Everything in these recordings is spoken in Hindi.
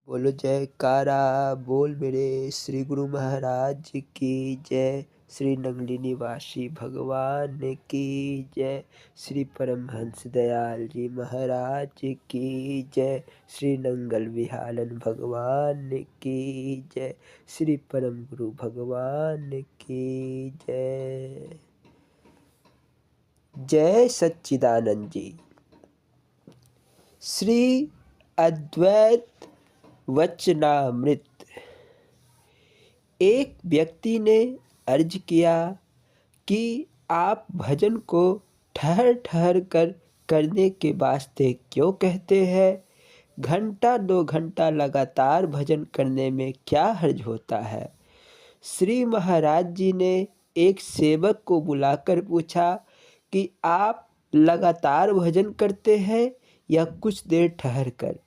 बोलो जयकारा बोल मेरे श्री गुरु महाराज की जय। श्री नंगली निवासी भगवान की जय। श्री परमहंस दयाल जी महाराज की जय। श्री नंगल विहालन भगवान की जय। श्री परम गुरु भगवान की जय। जय सच्चिदानंद जी। श्री अद्वैत वचनामृत। एक व्यक्ति ने अर्ज किया कि आप भजन को ठहर ठहर कर करने के वास्ते क्यों कहते हैं? घंटा 2 घंटा लगातार भजन करने में क्या हर्ज होता है? श्री महाराज जी ने एक सेवक को बुलाकर पूछा कि आप लगातार भजन करते हैं या कुछ देर ठहर कर?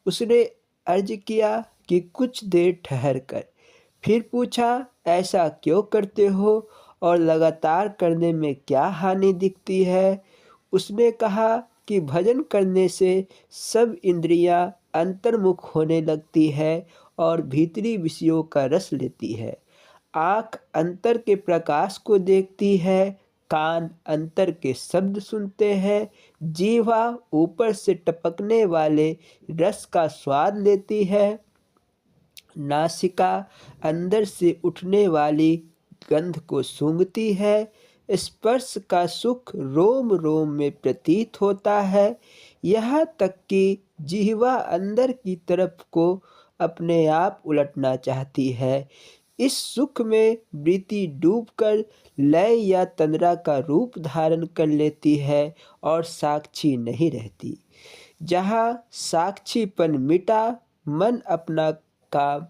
उसने अर्ज किया कि कुछ देर ठहर कर। फिर पूछा, ऐसा क्यों करते हो और लगातार करने में क्या हानि दिखती है? उसने कहा कि भजन करने से सब इंद्रियां अंतर्मुख होने लगती है और भीतरी विषयों का रस लेती है। आँख अंतर के प्रकाश को देखती है, कान अंतर के शब्द सुनते हैं, जीवा ऊपर से टपकने वाले रस का स्वाद लेती है, नासिका अंदर से उठने वाली गंध को सूंघती है, स्पर्श का सुख रोम रोम में प्रतीत होता है, यहाँ तक कि जिह्वा अंदर की तरफ को अपने आप उलटना चाहती है। इस सुख में वृत्ति डूबकर लय या तंद्रा का रूप धारण कर लेती है और साक्षी नहीं रहती। जहाँ साक्षीपन मिटा, मन अपना काम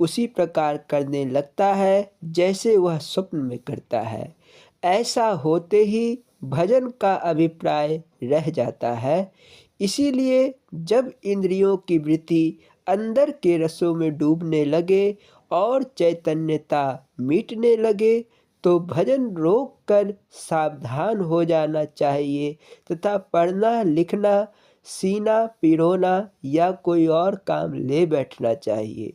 उसी प्रकार करने लगता है जैसे वह स्वप्न में करता है। ऐसा होते ही भजन का अभिप्राय रह जाता है। इसीलिए जब इंद्रियों की वृत्ति अंदर के रसों में डूबने लगे और चैतन्यता मिटने लगे तो भजन रोक कर सावधान हो जाना चाहिए तथा पढ़ना लिखना, सीना पिरोना या कोई और काम ले बैठना चाहिए।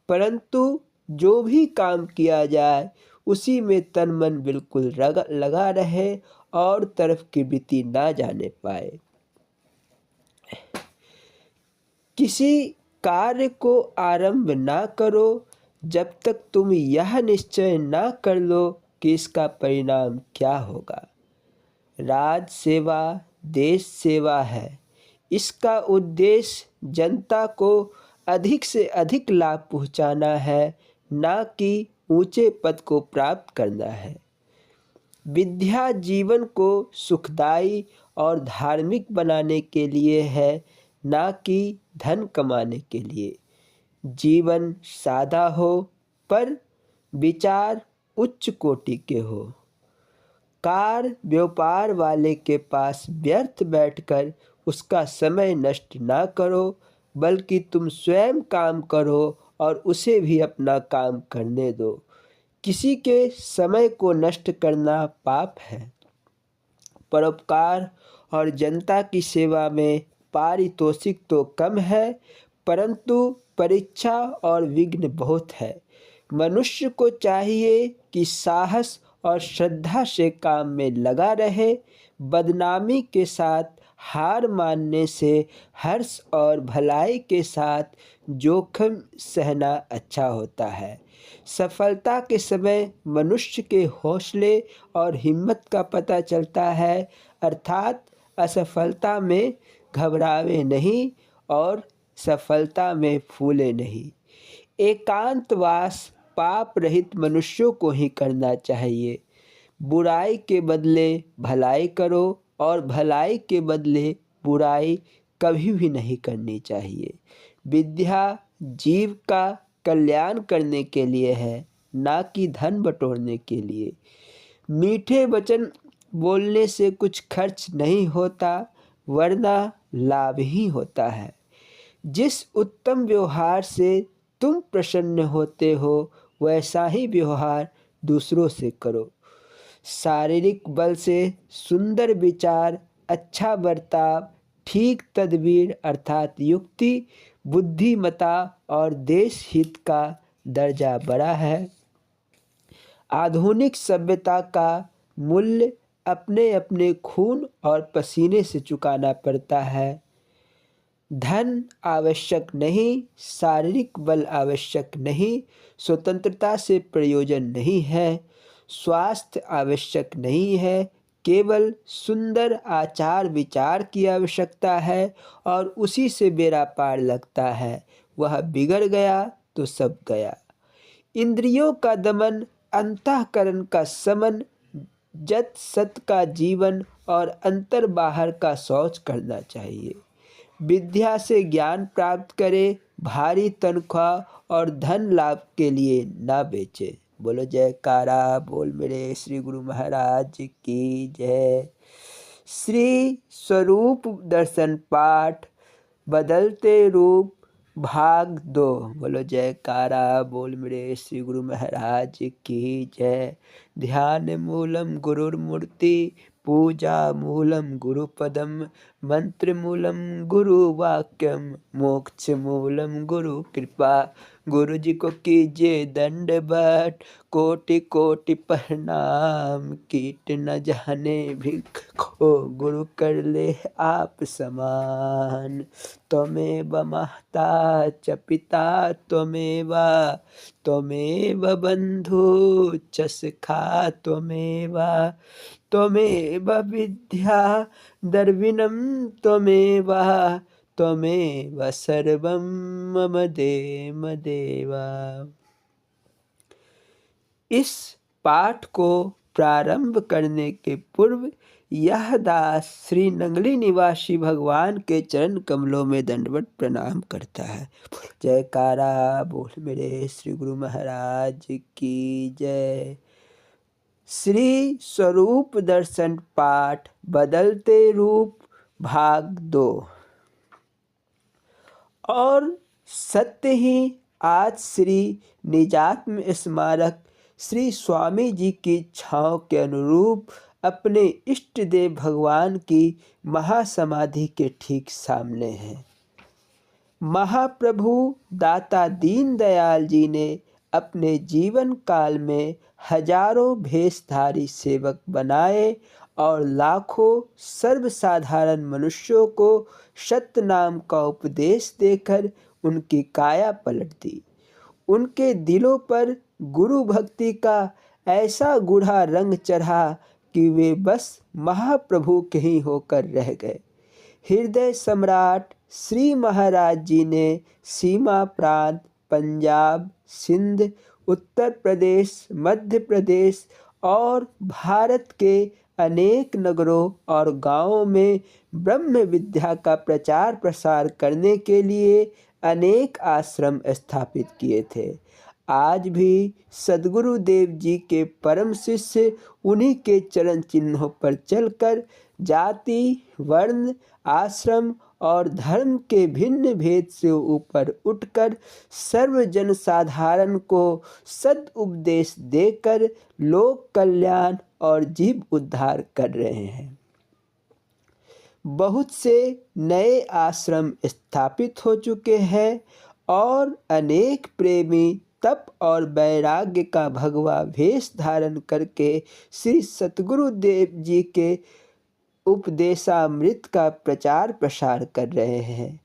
परंतु जो भी काम किया जाए उसी में तन मन बिल्कुल लगा रहे और तरफ की वृत्ति ना जाने पाए। किसी कार्य को आरंभ ना करो जब तक तुम यह निश्चय ना कर लो कि इसका परिणाम क्या होगा। राज सेवा देश सेवा है। इसका उद्देश्य जनता को अधिक से अधिक लाभ पहुंचाना है, ना कि ऊंचे पद को प्राप्त करना है। विद्या जीवन को सुखदायी और धार्मिक बनाने के लिए है, ना कि धन कमाने के लिए। जीवन सादा हो पर विचार उच्च कोटि के हो। कार व्यापार वाले के पास व्यर्थ बैठकर उसका समय नष्ट ना करो, बल्कि तुम स्वयं काम करो और उसे भी अपना काम करने दो। किसी के समय को नष्ट करना पाप है। परोपकार और जनता की सेवा में पारितोषिक तो कम है, परंतु परीक्षा और विघ्न बहुत है। मनुष्य को चाहिए कि साहस और श्रद्धा से काम में लगा रहे। बदनामी के साथ हार मानने से हर्ष और भलाई के साथ जोखिम सहना अच्छा होता है। सफलता के समय मनुष्य के हौसले और हिम्मत का पता चलता है, अर्थात असफलता में घबरावे नहीं और सफलता में फूले नहीं। एकांतवास पाप रहित मनुष्यों को ही करना चाहिए। बुराई के बदले भलाई करो और भलाई के बदले बुराई कभी भी नहीं करनी चाहिए। विद्या जीव का कल्याण करने के लिए है, ना कि धन बटोरने के लिए। मीठे वचन बोलने से कुछ खर्च नहीं होता, वरना लाभ ही होता है। जिस उत्तम व्यवहार से तुम प्रसन्न होते हो वैसा ही व्यवहार दूसरों से करो। शारीरिक बल से सुंदर विचार, अच्छा बर्ताव, ठीक तदबीर अर्थात युक्ति, बुद्धिमता और देश हित का दर्जा बड़ा है। आधुनिक सभ्यता का मूल्य अपने अपने खून और पसीने से चुकाना पड़ता है। धन आवश्यक नहीं, शारीरिक बल आवश्यक नहीं, स्वतंत्रता से प्रयोजन नहीं है, स्वास्थ्य आवश्यक नहीं है, केवल सुंदर आचार विचार की आवश्यकता है और उसी से बेड़ा पार लगता है। वह बिगड़ गया तो सब गया। इंद्रियों का दमन, अंतःकरण का समन, जत सत का जीवन और अंतर बाहर का शौच करना चाहिए। विद्या से ज्ञान प्राप्त करे, भारी तनख्वाह और धन लाभ के लिए ना बेचे। बोलो जयकारा बोल मेरे श्री गुरु महाराज की जय। श्री स्वरूप दर्शन पाठ बदलते रूप भाग 2। बोलो जयकारा बोल मेरे श्री गुरु महाराज की जय। ध्यान मूलम गुरुर्मूर्ति, पूजा मूलम गुरुपदम, मंत्र मूलम गुरुवाक्यम, मोक्ष मूलम गुरु कृपा। गुरु जी को कीजिए दंडवत, कोटि कोटि प्रणाम। कीट न जाने भिखो, गुरु कर ले आप समान। त्वमेव माता च पिता त्वमेव, त्वमेव बंधु च सखा त्वमेव, त्वमेव विद्या द्रविणं त्वमेव, त्वमेव सर्वं मम देव देव। इस पाठ को प्रारंभ करने के पूर्व यह दास श्री नंगली निवासी भगवान के चरण कमलों में दंडवत प्रणाम करता है। जयकारा बोल मेरे श्री गुरु महाराज की जय। श्री स्वरूप दर्शन पाठ बदलते रूप भाग 2। और सत्य ही आज श्री निजात्म स्मारक श्री स्वामी जी की इच्छाओं के अनुरूप अपने इष्ट देव भगवान की महासमाधि के ठीक सामने है। महाप्रभु दाता दीनदयाल जी ने अपने जीवन काल में हजारों भेषधारी सेवक बनाए और लाखों सर्वसाधारण मनुष्यों को सत्य नाम का उपदेश देकर उनकी काया पलट दी। उनके दिलों पर गुरु भक्ति का ऐसा गूढ़ा रंग चढ़ा कि वे बस महाप्रभु के ही होकर रह गए। हृदय सम्राट श्री महाराज जी ने सीमा प्रांत पंजाब, सिंध, उत्तर प्रदेश, मध्य प्रदेश और भारत के अनेक नगरों और गांवों में ब्रह्म विद्या का प्रचार प्रसार करने के लिए अनेक आश्रम स्थापित किए थे। आज भी सद्गुरु देव जी के परम शिष्य उन्हीं के चरण चिन्हों पर चलकर जाति, वर्ण, आश्रम और धर्म के भिन्न भेद से ऊपर उठकर सर्व जन साधारण को सद उपदेश देकर लोक कल्याण और जीव उद्धार कर रहे हैं। बहुत से नए आश्रम स्थापित हो चुके हैं और अनेक प्रेमी तप और वैराग्य का भगवा भेष धारण करके श्री सतगुरु देव जी के उपदेशामृत का प्रचार प्रसार कर रहे हैं।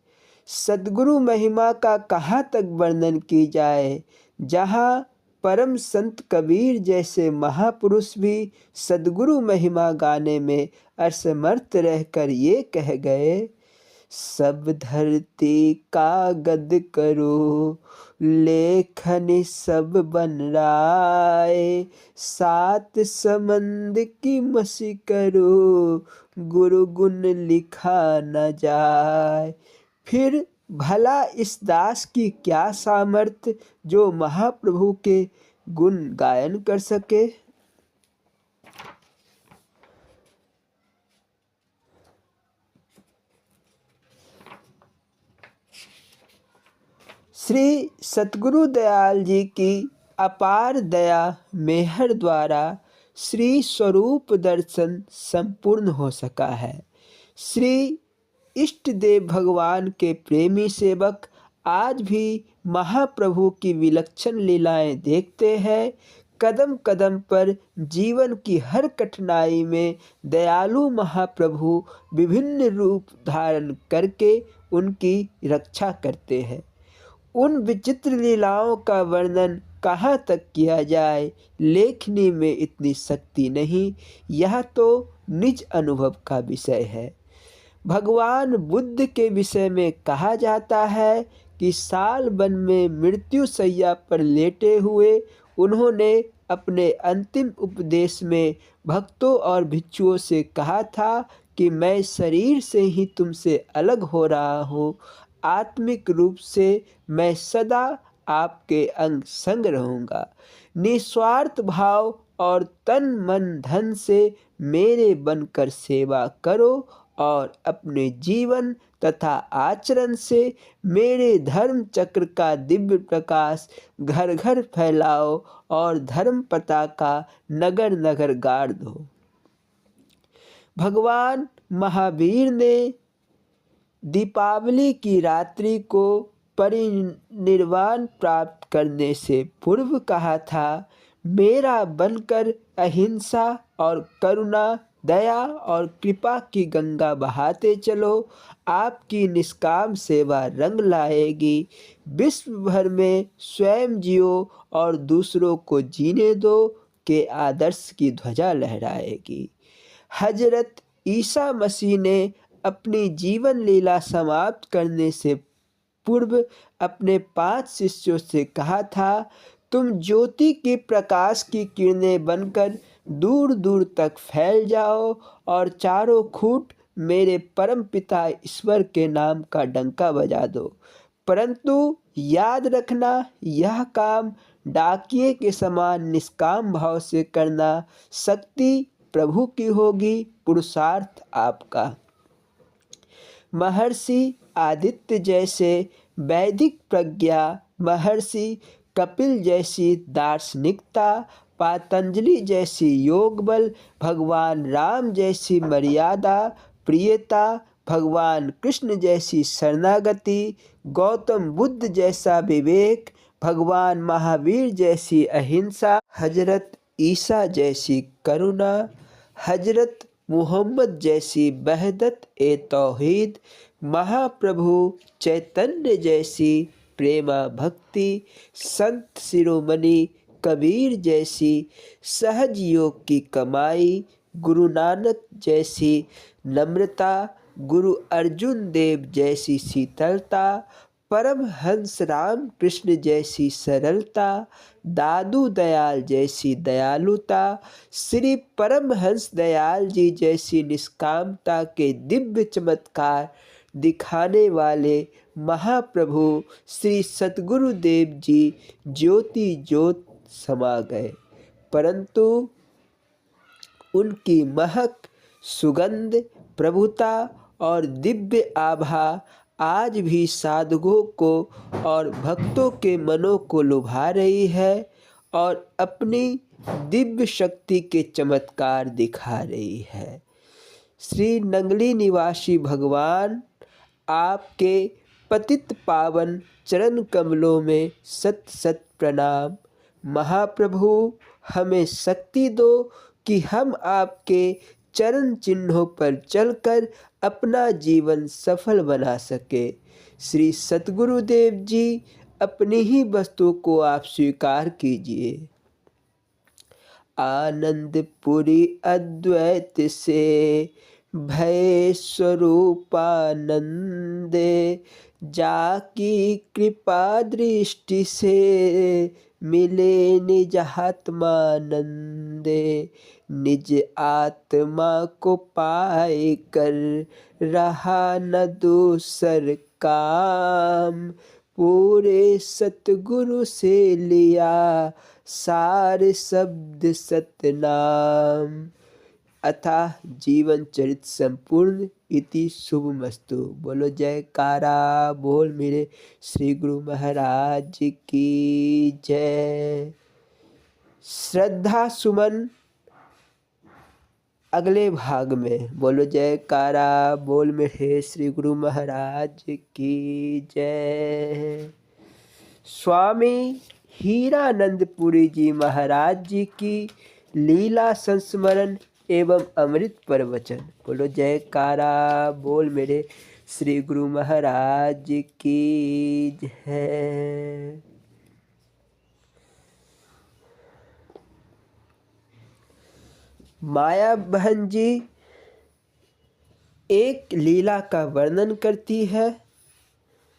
सद्गुरु महिमा का कहाँ तक वर्णन की जाए, जहाँ परम संत कबीर जैसे महापुरुष भी सद्गुरु महिमा गाने में असमर्थ रहकर ये कह गए, सब धरती का गद करो, लेखन सब बन राय, सात समंद की मसी करो, गुरु गुण लिखा न जाए। फिर भला इस दास की क्या सामर्थ्य जो महाप्रभु के गुण गायन कर सके। श्री सतगुरु दयाल जी की अपार दया मेहर द्वारा श्री स्वरूप दर्शन संपूर्ण हो सका है। श्री इष्ट देव भगवान के प्रेमी सेवक आज भी महाप्रभु की विलक्षण लीलाएं देखते हैं। कदम कदम पर जीवन की हर कठिनाई में दयालु महाप्रभु विभिन्न रूप धारण करके उनकी रक्षा करते हैं। उन विचित्र लीलाओं का वर्णन कहाँ तक किया जाए, लेखनी में इतनी शक्ति नहीं, यह तो निज अनुभव का विषय है। भगवान बुद्ध के विषय में कहा जाता है कि साल वन में मृत्यु शैया पर लेटे हुए उन्होंने अपने अंतिम उपदेश में भक्तों और भिक्षुओं से कहा था कि मैं शरीर से ही तुमसे अलग हो रहा हूँ, आत्मिक रूप से मैं सदा आपके अंग संग रहूँगा। निस्वार्थ भाव और तन मन धन से मेरे बनकर सेवा करो और अपने जीवन तथा आचरण से मेरे धर्म चक्र का दिव्य प्रकाश घर घर फैलाओ और धर्म पताका नगर नगर गाड़ दो। भगवान महावीर ने दीपावली की रात्रि को परिनिर्वाण प्राप्त करने से पूर्व कहा था, मेरा बनकर अहिंसा और करुणा, दया और कृपा की गंगा बहाते चलो। आपकी निष्काम सेवा रंग लाएगी, विश्व भर में स्वयं जियो और दूसरों को जीने दो के आदर्श की ध्वजा लहराएगी। हजरत ईसा मसीह ने अपनी जीवन लीला समाप्त करने से पूर्व अपने 5 शिष्यों से कहा था, तुम ज्योति के प्रकाश की किरणें बनकर दूर दूर तक फैल जाओ और चारों खूंट मेरे परम पिता ईश्वर के नाम का डंका बजा दो। परंतु याद रखना, यह काम डाकिये के समान निष्काम भाव से करना। शक्ति प्रभु की होगी, पुरुषार्थ आपका। महर्षि आदित्य जैसे वैदिक प्रज्ञा, महर्षि कपिल जैसी दार्शनिकता, पातंजलि जैसी योग बल, भगवान राम जैसी मर्यादा प्रियता, भगवान कृष्ण जैसी शरणागति, गौतम बुद्ध जैसा विवेक, भगवान महावीर जैसी अहिंसा, हजरत ईसा जैसी करुणा, हजरत मोहम्मद जैसी वहदत ए तौहीद, महाप्रभु चैतन्य जैसी प्रेमा भक्ति, संत शिरोमणि कबीर जैसी सहज योग की कमाई, गुरु नानक जैसी नम्रता, गुरु अर्जुन देव जैसी शीतलता, परमहंस राम कृष्ण जैसी सरलता, दादू दयाल जैसी दयालुता, श्री परमहंस दयाल जी जैसी निष्कामता के दिव्य चमत्कार दिखाने वाले महाप्रभु श्री सतगुरुदेव जी ज्योति ज्योत समा गए, परंतु उनकी महक, सुगंध, प्रभुता और दिव्य आभा आज भी साधुओं को और भक्तों के मनों को लुभा रही है और अपनी दिव्य शक्ति के चमत्कार दिखा रही है। श्री नंगली निवासी भगवान, आपके पतित पावन चरण कमलों में सत सत प्रणाम। महाप्रभु, हमें शक्ति दो कि हम आपके चरण चिन्हों पर चलकर अपना जीवन सफल बना सके। श्री सतगुरुदेव जी, अपनी ही वस्तु को आप स्वीकार कीजिए। आनंदपुरी अद्वैत से भय स्वरूपानंदे, जाकी कृपा दृष्टि से मिले निज आत्मानंदे। निज आत्मा को पाए कर रहा न दूसर काम, पूरे सतगुरु से लिया सार शब्द सतनाम। अतः जीवन चरित संपूर्ण इति शुभमस्तु। बोलो जयकारा बोल मेरे श्री गुरु महाराज की जय। श्रद्धा सुमन अगले भाग में। बोलो जयकारा बोल मेरे श्री गुरु महाराज की जय। स्वामी हीरानंदपुरी जी महाराज जी की लीला संस्मरण एवं अमृत प्रवचन। बोलो जयकारा बोल मेरे श्री गुरु महाराज की जय। माया बहन जी एक लीला का वर्णन करती है।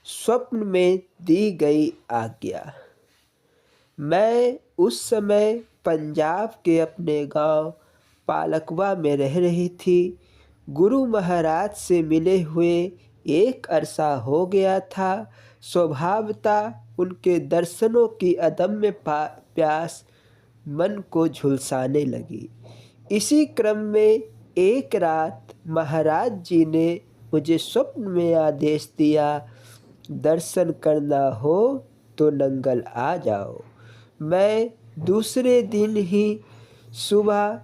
स्वप्न में दी गई आज्ञा। मैं उस समय पंजाब के अपने गांव पालकवा में रह रही थी। गुरु महाराज से मिले हुए एक अरसा हो गया था। स्वभावतः उनके दर्शनों की अदम्य प्यास मन को झुलसाने लगी। इसी क्रम में एक रात महाराज जी ने मुझे स्वप्न में आदेश दिया, दर्शन करना हो तो नंगल आ जाओ। मैं दूसरे दिन ही सुबह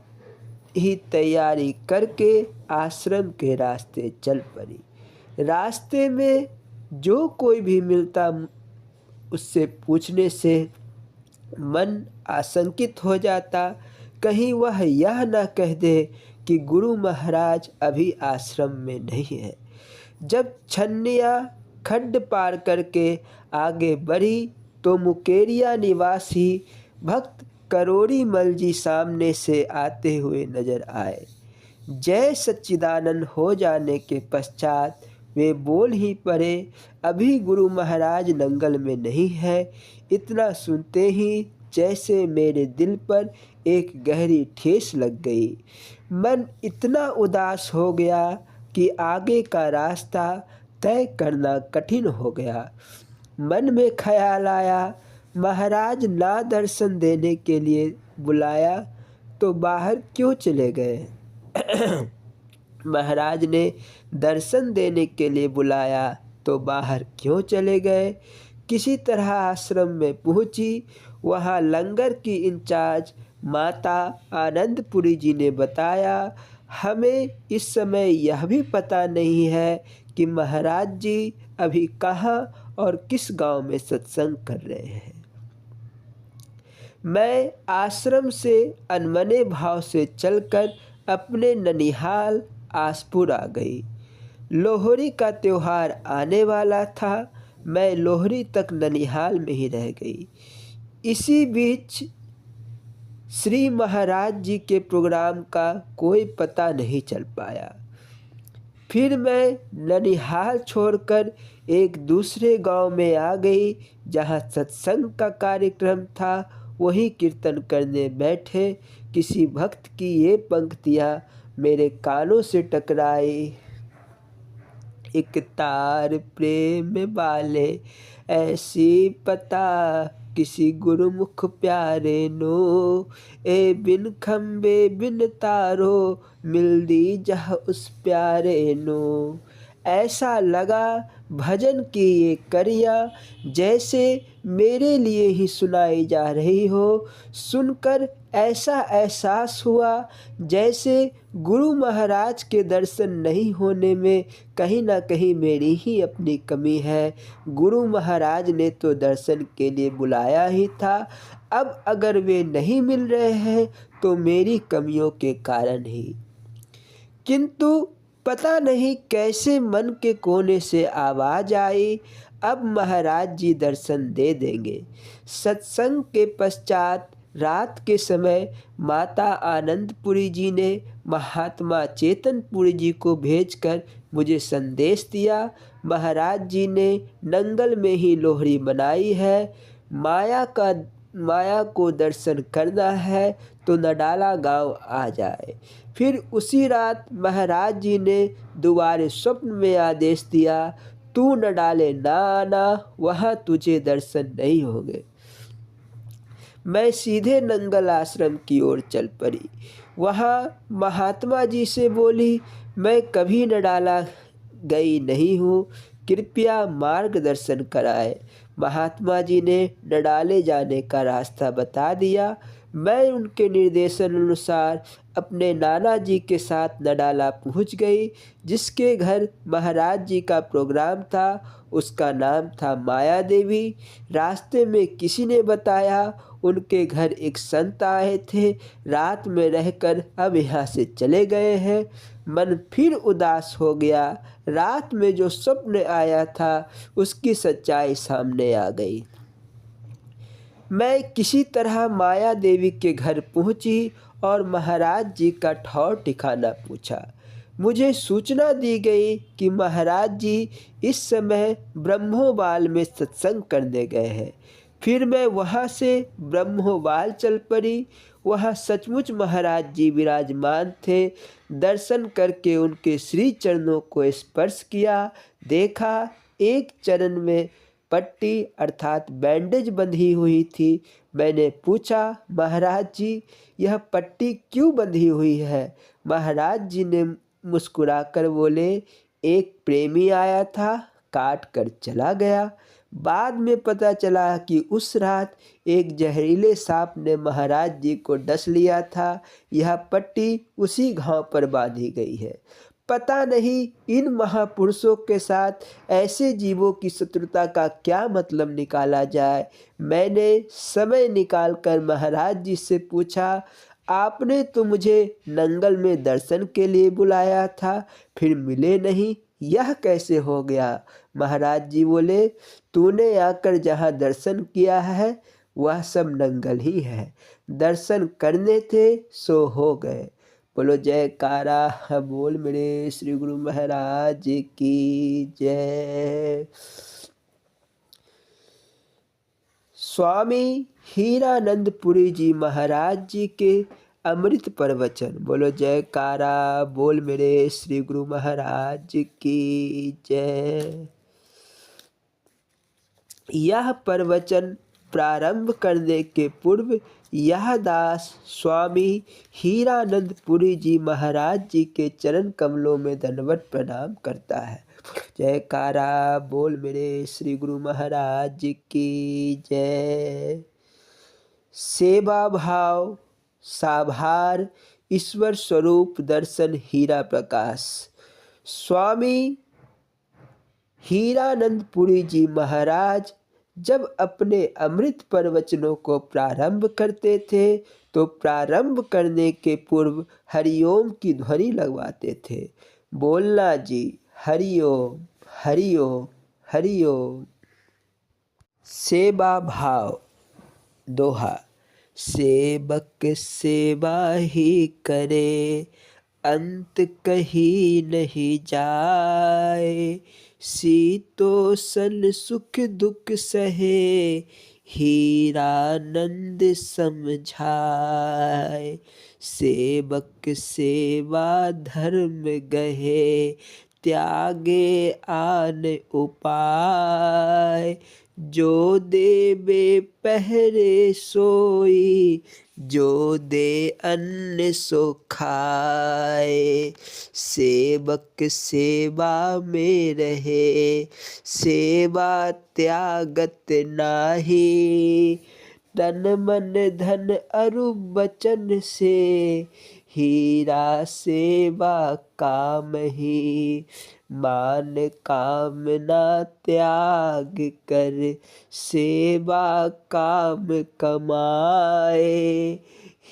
ही तैयारी करके आश्रम के रास्ते चल पड़ी। रास्ते में जो कोई भी मिलता उससे पूछने से मन आशंकित हो जाता, कहीं वह यह न कह दे कि गुरु महाराज अभी आश्रम में नहीं है। जब छन्निया खड्ड पार करके आगे बढ़ी तो मुकेरिया निवासी भक्त करोड़ी मल जी सामने से आते हुए नजर आए। जय सच्चिदानंद हो जाने के पश्चात वे बोल ही पड़े, अभी गुरु महाराज नंगल में नहीं है। इतना सुनते ही जैसे मेरे दिल पर एक गहरी ठेस लग गई। मन इतना उदास हो गया कि आगे का रास्ता तय करना कठिन हो गया। मन में ख्याल आया, महाराज ना दर्शन देने के लिए बुलाया तो बाहर क्यों चले गए। महाराज ने दर्शन देने के लिए बुलाया तो बाहर क्यों चले गए। किसी तरह आश्रम में पहुंची। वहां लंगर की इंचार्ज माता आनंदपुरी जी ने बताया, हमें इस समय यह भी पता नहीं है कि महाराज जी अभी कहाँ और किस गांव में सत्संग कर रहे हैं। मैं आश्रम से अनमने भाव से चलकर अपने ननिहाल आसपुर आ गई। लोहड़ी का त्योहार आने वाला था। मैं लोहड़ी तक ननिहाल में ही रह गई। इसी बीच श्री महाराज जी के प्रोग्राम का कोई पता नहीं चल पाया। फिर मैं ननिहाल छोड़कर एक दूसरे गांव में आ गई जहां सत्संग का कार्यक्रम था। वहीं कीर्तन करने बैठे किसी भक्त की ये पंक्तियां मेरे कानों से टकराई। एक तार प्रेम वाले ऐसी पता किसी गुरुमुख प्यारे नो, ए बिन खम्बे बिन तारो मिल दी जह उस प्यारे नो। ऐसा लगा भजन की ये करियाँ जैसे मेरे लिए ही सुनाई जा रही हो। सुनकर ऐसा एहसास हुआ जैसे गुरु महाराज के दर्शन नहीं होने में कहीं ना कहीं मेरी ही अपनी कमी है। गुरु महाराज ने तो दर्शन के लिए बुलाया ही था। अब अगर वे नहीं मिल रहे हैं तो मेरी कमियों के कारण ही। किंतु पता नहीं कैसे मन के कोने से आवाज आई, अब महाराज जी दर्शन दे देंगे। सत्संग के पश्चात रात के समय माता आनंदपुरी जी ने महात्मा चेतनपुरी जी को भेजकर मुझे संदेश दिया, महाराज जी ने नंगल में ही लोहड़ी मनाई है। माया को दर्शन करना है तो नडाला गांव आ जाए। फिर उसी रात महाराज जी ने दोबारे स्वप्न में आदेश दिया, तू नडाले ना आना, वहाँ तुझे दर्शन नहीं होंगे। मैं सीधे नंगल आश्रम की ओर चल पड़ी। वहाँ महात्मा जी से बोली, मैं कभी नडाला गई नहीं हूँ, कृपया मार्गदर्शन कराए। महात्मा जी ने नडाले जाने का रास्ता बता दिया। मैं उनके निर्देशन अनुसार अपने नाना जी के साथ नडाला पहुंच गई, जिसके घर महाराज जी का प्रोग्राम था। उसका नाम था माया देवी। रास्ते में किसी ने बताया उनके घर एक संत आए थे, रात में रहकर अब यहाँ से चले गए हैं। मन फिर उदास हो गया। रात में जो स्वप्न आया था उसकी सच्चाई सामने आ गई। मैं किसी तरह माया देवी के घर पहुंची और महाराज जी का ठौर ठिकाना पूछा। मुझे सूचना दी गई कि महाराज जी इस समय ब्रह्मोबाल में सत्संग करने गए हैं। फिर मैं वहाँ से ब्रह्मोबाल चल पड़ी। वहाँ सचमुच महाराज जी विराजमान थे। दर्शन करके उनके श्री चरणों को स्पर्श किया। देखा एक चरण में पट्टी अर्थात बैंडेज बंधी हुई थी। मैंने पूछा, महाराज जी यह पट्टी क्यों बंधी हुई है? महाराज जी ने मुस्कुराकर बोले, एक प्रेमी आया था, काट कर चला गया। बाद में पता चला कि उस रात एक जहरीले सांप ने महाराज जी को डस लिया था। यह पट्टी उसी घाव पर बांधी गई है। पता नहीं इन महापुरुषों के साथ ऐसे जीवों की शत्रुता का क्या मतलब निकाला जाए। मैंने समय निकालकर महाराज जी से पूछा, आपने तो मुझे नंगल में दर्शन के लिए बुलाया था, फिर मिले नहीं, यह कैसे हो गया? महाराज जी बोले, तूने आकर जहाँ दर्शन किया है वह सब नंगल ही है। दर्शन करने थे सो हो गए। बोलो जयकारा बोल मेरे श्री गुरु महाराज की जय। स्वामी हीरानंदपुरी जी महाराज जी के अमृत प्रवचन। बोलो जयकारा बोल मेरे श्री गुरु महाराज की जय। यह प्रवचन प्रारंभ करने के पूर्व यह दास स्वामी हीरानंदपुरी जी महाराज जी के चरण कमलों में दंडवत प्रणाम करता है। जयकारा बोल मेरे श्री गुरु महाराज जी की जय। सेवा भाव साभार ईश्वर स्वरूप दर्शन हीरा प्रकाश। स्वामी हीरानंदपुरी जी महाराज जब अपने अमृत प्रवचनों को प्रारंभ करते थे तो प्रारंभ करने के पूर्व हरिओम की ध्वनि लगवाते थे। बोलना जी, हरिओम हरिओम हरिओम। सेवा भाव दोहा। सेवक सेवा ही करे, अंत कहीं नहीं जाए। शीतोषण सुख दुख सहे, हीरानंद समझाए। सेवक सेवा धर्म गहे, त्यागे आन उपाय। जो देवे पहरे सोई, जो दे अन्न सो खाए। सेवक सेवा में रहे, सेवा त्यागत नाही। तन मन धन अरु बचन से, हीरा सेवा काम ही। मान कामना त्याग कर, सेवा काम कमाए।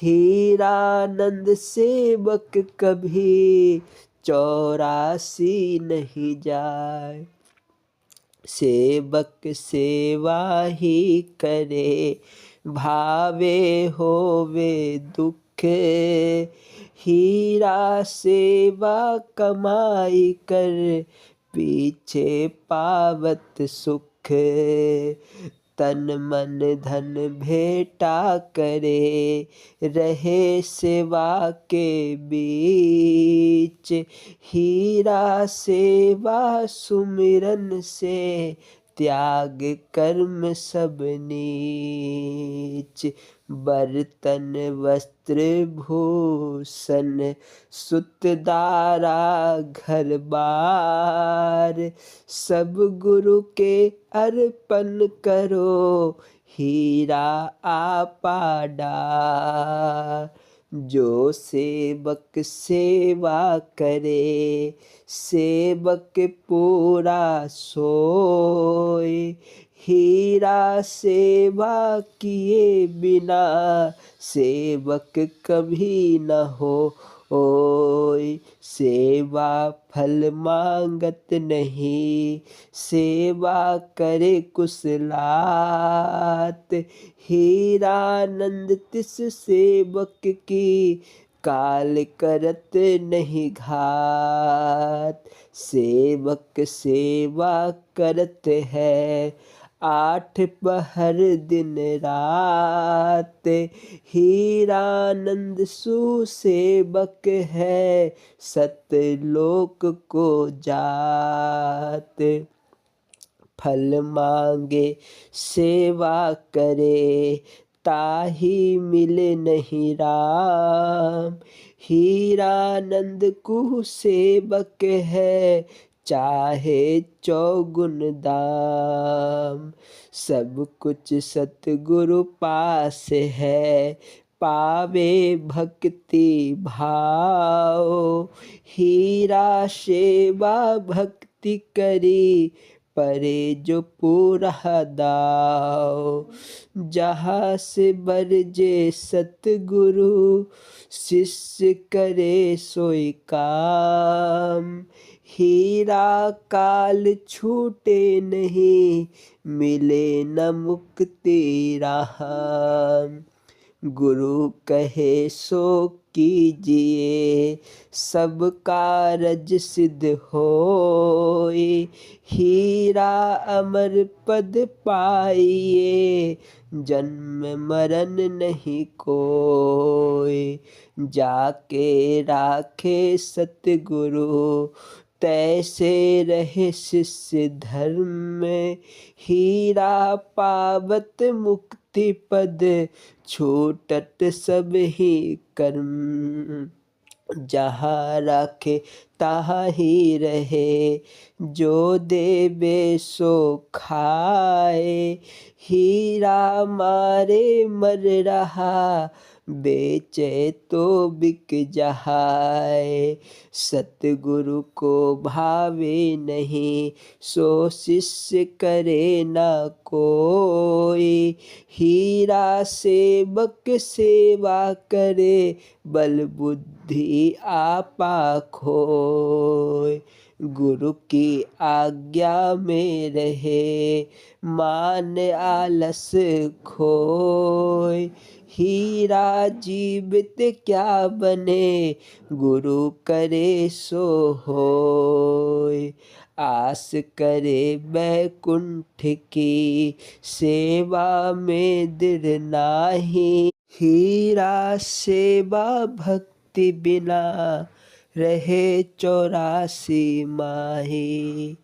हीरानंद सेवक कभी, 84 नहीं जाए। सेवक सेवा ही करे, भावे होवे दुख। हीरा सेवा कमाई कर, पीछे पावत सुख। तन मन धन भेटा करे, रहे सेवा के बीच। हीरा सेवा सुमिरन से, त्याग कर्म सब नीच। बर्तन वस्त्र भूषण सुत दारा घर बार। सब गुरु के अर्पण करो, हीरा आपा डार। जो सेवक सेवा करे, सेवक पूरा सोए। हीरा सेवा किए बिना, सेवक कभी न होय। सेवा फल मांगत नहीं, सेवा करे कुशलात। हीरानंद तिस सेवक की, काल करत नहीं घात। सेवक सेवा करत है, 8 पहर दिन रात। हीरानंद सुसेवक है, सतलोक को जात। फल मांगे सेवा करे, ताही मिले नहीं राम। हीरानंद कुसेवक है, चाहे चौगुन दाम। सब कुछ सतगुरु पास है, पावे भक्ति भाव। हीरा सेवा भक्ति करी, परे जो पूरा दाव। जहाँ से बरजे सतगुरु, शिष्य करे सोई काम। हीरा काल छूटे नहीं, मिले न मुक्ति राम। गुरु कहे सो कीजिए, सब कारज सिद्ध होय। हीरा अमर पद पाइए, जन्म मरण नहीं कोय। जाके राखे सतगुरु, तैसे रहे शिष्य धर्म। हीरा पावत मुक्ति पद, छूटत सब ही कर्म। जहाँ राखे तहाँ ही रहे, जो देवे सो खाए। हीरा मारे मर रहा, बेचे तो बिक जहाए। सतगुरु को भावे नहीं, सो शिष्य करे न कोई। हीरा सेवक सेवा करे, बल बुद्धि आपा खोय। गुरु की आज्ञा में रहे, मान आलस खोय। हीरा जीवित क्या बने, गुरु करे सो होय। आस करे बैकुंठ की, सेवा में दृढ़ नाही। हीरा सेवा भक्ति बिना, रहे 84 माही।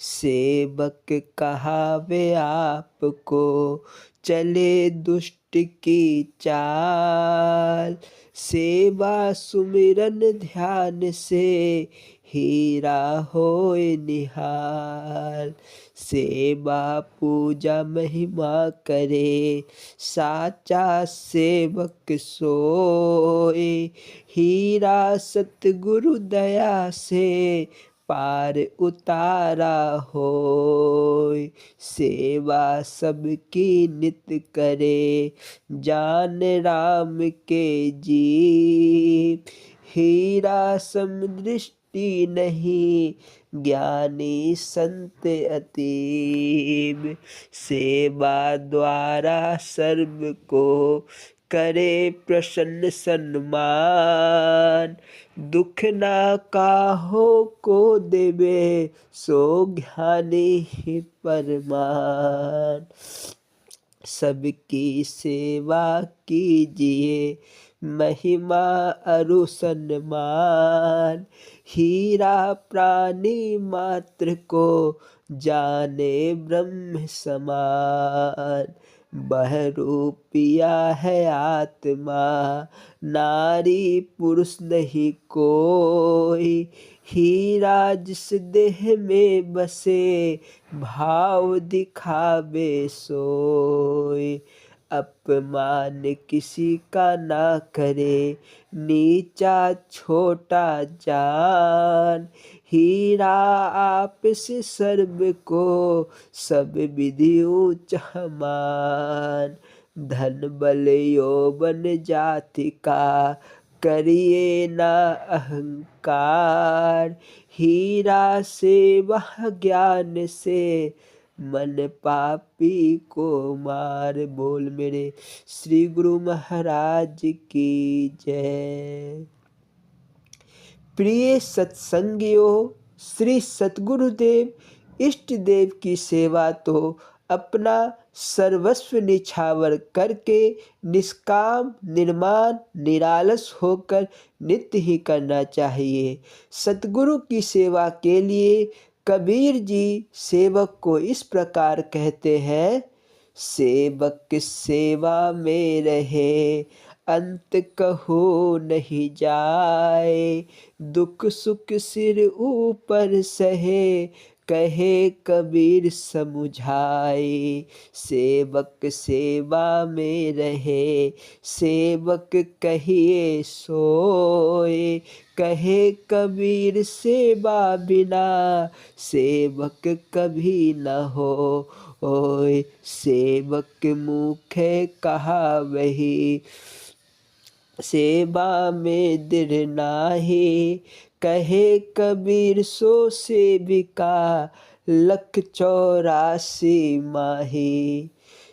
सेवक कहावे आपको, चले दुष्ट की चाल। सेवा सुमिरन ध्यान से, हीरा होए निहाल। सेवा पूजा महिमा करे, साचा सेवक सोए। हीरा सतगुरु दया से, पार उतारा होय। सेवा सबकी नित करे, जान राम के जीव। हीरा समदृष्टि नहीं, ज्ञानी संत अतीब। सेवा द्वारा सर्व को, करे प्रसन्न सन्मान। दुख ना काहो को देवे, सो ज्ञानी ही परमान। सबकी सेवा कीजिए, महिमा अरु सन्मान। हीरा प्राणी मात्र को, जाने ब्रह्म समान। बहुरूपिया है आत्मा, नारी पुरुष नहीं कोई। हीरा जिस देह में बसे, भाव दिखावे सोई। अपमान किसी का ना करे, नीचा छोटा जान। हीरा आप से सर्व को, सब विधि ऊंच मान। धन बल यौवन जाति का, करिए ना अहंकार। हीरा से वह ज्ञान से, मन पापी को मार। बोल मेरे श्री गुरु महाराज की जय। प्रिय सत्संगियों, श्री सतगुरुदेव इष्ट देव की सेवा तो अपना सर्वस्व निछावर करके निष्काम निर्माण निरालस होकर नित्य ही करना चाहिए। सतगुरु की सेवा के लिए कबीर जी सेवक को इस प्रकार कहते हैं, सेवक सेवा में रहे, अंत कहो नहीं जाए। दुख सुख सिर ऊपर सहे, कहे कबीर समुझाए। सेवक सेवा में रहे, सेवक कहिए सोए। कहे कबीर सेवा बिना, सेवक कभी न हो ओए। सेवक मुखे कहा वही, सेवा में दृढ़ नाही। कहे कबीर सो सेविका, 184 माही।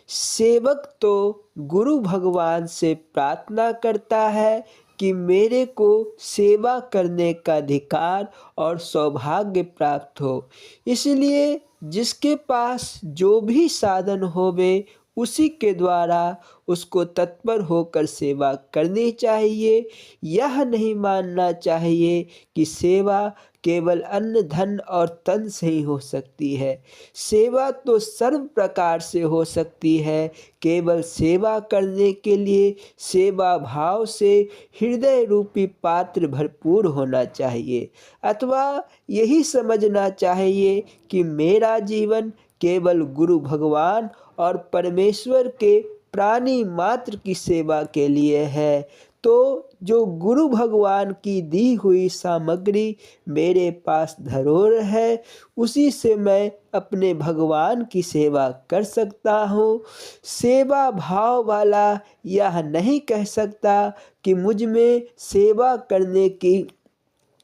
सेवक तो गुरु भगवान से प्रार्थना करता है कि मेरे को सेवा करने का अधिकार और सौभाग्य प्राप्त हो। इसलिए जिसके पास जो भी साधन होवे, उसी के द्वारा उसको तत्पर होकर सेवा करनी चाहिए। यह नहीं मानना चाहिए कि सेवा केवल अन्न धन और तन से ही हो सकती है। सेवा तो सर्व प्रकार से हो सकती है। केवल सेवा करने के लिए सेवा भाव से हृदय रूपी पात्र भरपूर होना चाहिए, अथवा यही समझना चाहिए कि मेरा जीवन केवल गुरु भगवान और परमेश्वर के प्राणी मात्र की सेवा के लिए है। तो जो गुरु भगवान की दी हुई सामग्री मेरे पास धरोहर है, उसी से मैं अपने भगवान की सेवा कर सकता हूँ। सेवा भाव वाला यह नहीं कह सकता कि मुझ में सेवा करने की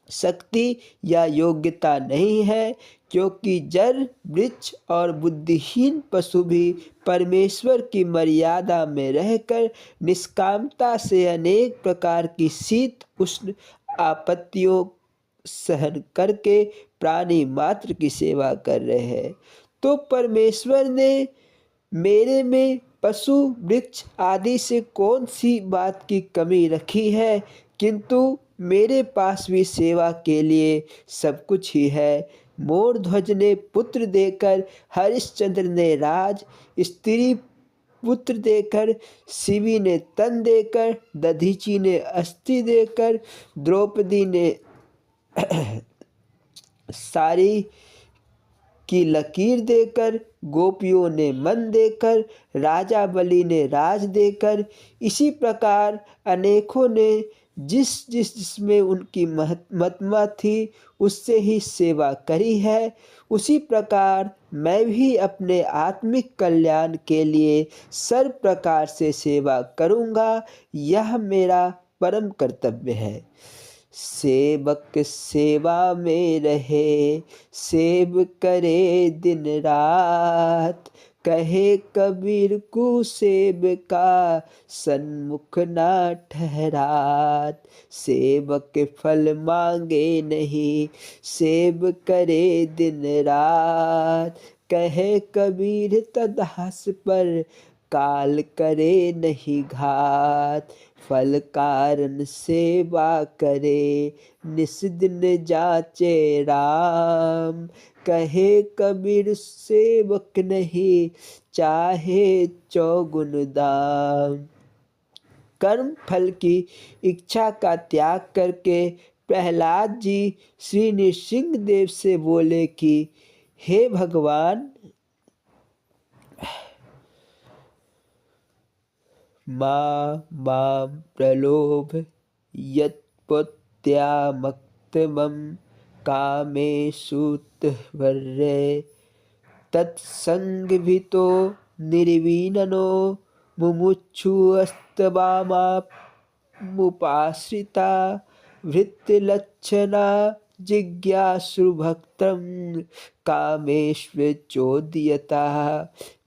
शक्ति या योग्यता नहीं है, क्योंकि जड़ वृक्ष और बुद्धिहीन पशु भी परमेश्वर की मर्यादा में रहकर निष्कामता से अनेक प्रकार की शीत उष्ण आपत्तियों सहन करके प्राणी मात्र की सेवा कर रहे हैं। तो परमेश्वर ने मेरे में पशु वृक्ष आदि से कौन सी बात की कमी रखी है, किंतु मेरे पास भी सेवा के लिए सब कुछ ही है। मोर ध्वज ने पुत्र देकर हरिश्चंद्र ने राज, स्त्री पुत्र देकर शिवी ने तन देकर, दधीची ने अस्थि देकर, द्रौपदी ने साड़ी की लकीर देकर, गोपियों ने मन देकर, राजा बलि ने राज देकर, इसी प्रकार अनेकों ने जिसमें उनकी महत्मा थी उससे ही सेवा करी है। उसी प्रकार मैं भी अपने आत्मिक कल्याण के लिए सर्व प्रकार से सेवा करूँगा। यह मेरा परम कर्तव्य है। सेवक सेवा में रहे, सेव करे दिन रात। कहे कबीर को सेव का, सन्मुख ना ठहरात। सेवक फल मांगे नहीं, सेव करे दिन रात। कहे कबीर तदास पर, काल करे नहीं घात, फल कारण सेवा करे, निस दिन जाचे राम। कहे कबीर सेवक नहीं, चाहे चौगुन दाम। कर्म फल की इच्छा का त्याग करके प्रहलाद जी श्री नृसिंह देव से बोले कि हे भगवान, मां प्रलोभ यत्पुत्यामक्तमं कामेषुतवर्रे तत्संगभितो निर्विननो मुमुक्षुस्तवामामुपाश्रिता वृत्तिलक्षणा जिज्ञासुभक्तं कामेष्वचोदयतः